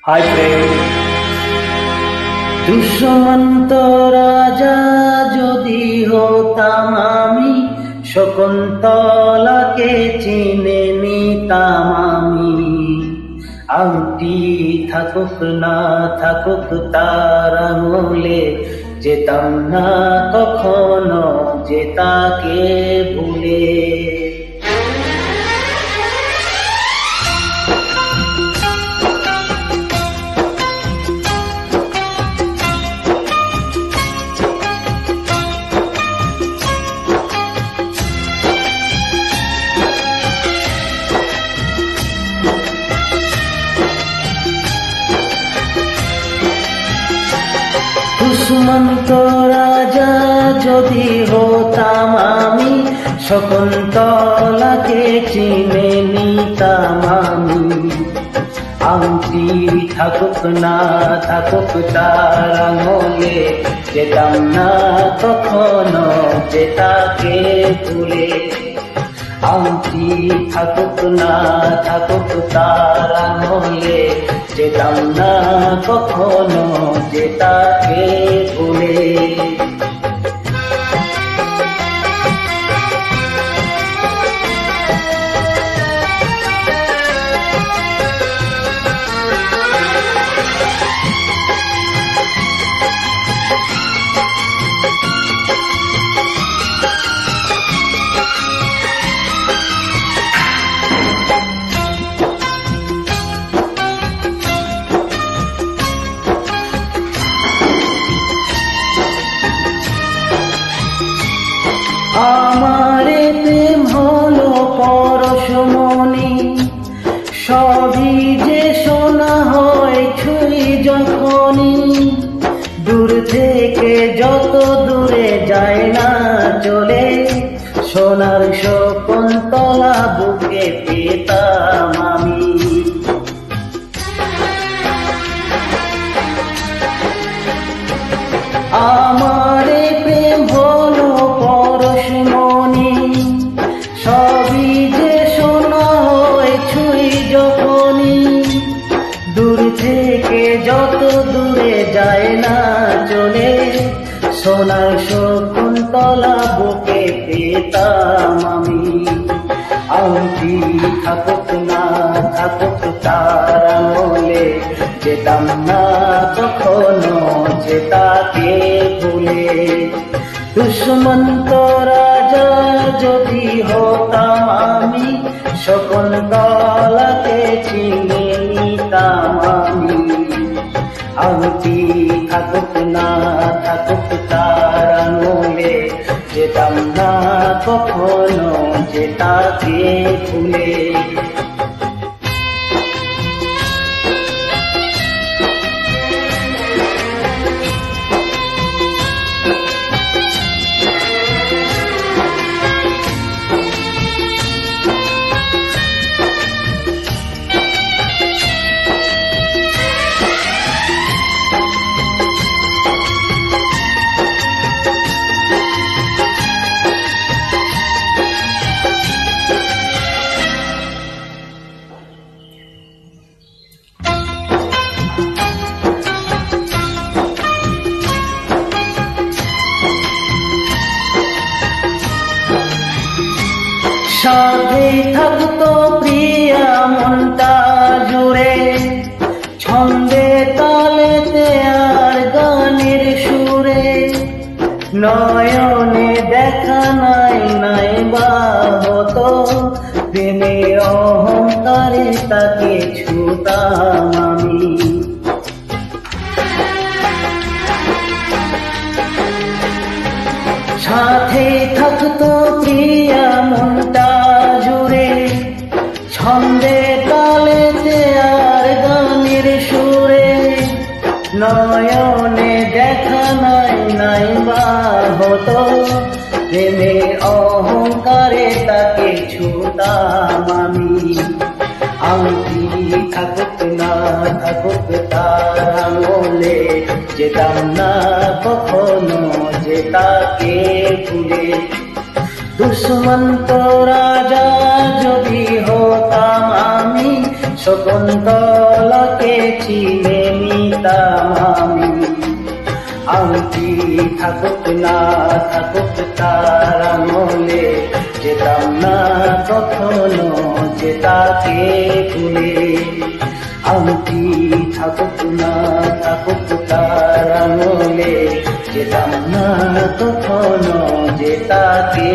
Hi friend, Dushyant রাজা যদি হতাম আমি, শকুন্তলাকে চিনে নিতাম আমি। আংটি থাকুক না থাকুক তার আঙুলে, যেতাম না কখনো যে তাকে ভুলে। দুষ্মন্ত রাজা যদি হতাম আমি, শকুন্তলাকে চিনে নিতাম আমি। আংটি থাকুক না থাকুক তার আঙুলে, যেতাম না কখনো যে তাকে ভুলে। আংটি থাকুক না থাকুক তার আঙুলে, যেতাম না কখনো যে তাকে ভুলে। আমারে প্রেম হলো পরশমণি, সবই যে শোনা হয় ছুঁই যখনই। দূর থেকে যত দূরে যায় না চলে, সোনার শকুন্তলা বুকে পেতাম আমি। আমারে প্রেম হলো পরশমণি, সবই যে শোনা হয় ছুঁই যখনই। দূর থেকে যত দূরে যায় না চলে, সোনার শকুন্তলা বুকে পেতাম আমি। আংটি থাকুক না থাকুক তার আঙুলে, যেতাম না কখনো যে তাকে ভুলে। দুষ্মন্ত রাজা যদি হতাম আমি, শকুন্তলাকে চিনে নিতাম আমি। আংটি থাকুক না থাকুক তার আঙুলে, যেতাম না কখনো যে তাকে ভুলে। সাথে থাকতো প্রিয়া মনটা জুড়ে, ছন্দে তালেতে আর গানের সুরে। নয়নে দেখা নাই নাই বা হতো, প্রেমের অহংকারে তাকে ছুতাম আমি। সাথে থাকতো প্রিয়া মনটা জুড়ে, ছন্দে তালেতে আর গানের সুরে। নয়নে দেখা নাই নাই বা হতো, প্রেমে অহংকারে তাকে ছুতাম আমি। আংটি থাকুক না থাকুক তার আঙুলে, যেতাম না কখনো যে তাকে ভুলে। দুষ্মন্ত রাজা যদি হতাম আমি, শকুন্তলাকে চিনে নিতাম আমি। আংটি থাকুক না থাকুক তার আঙুলে, যেতাম না কখনো যে তাকে ভুলে। আংটি থাকুক না থাকুক তার আঙুলে, যেতাম না কখনো যে তাকে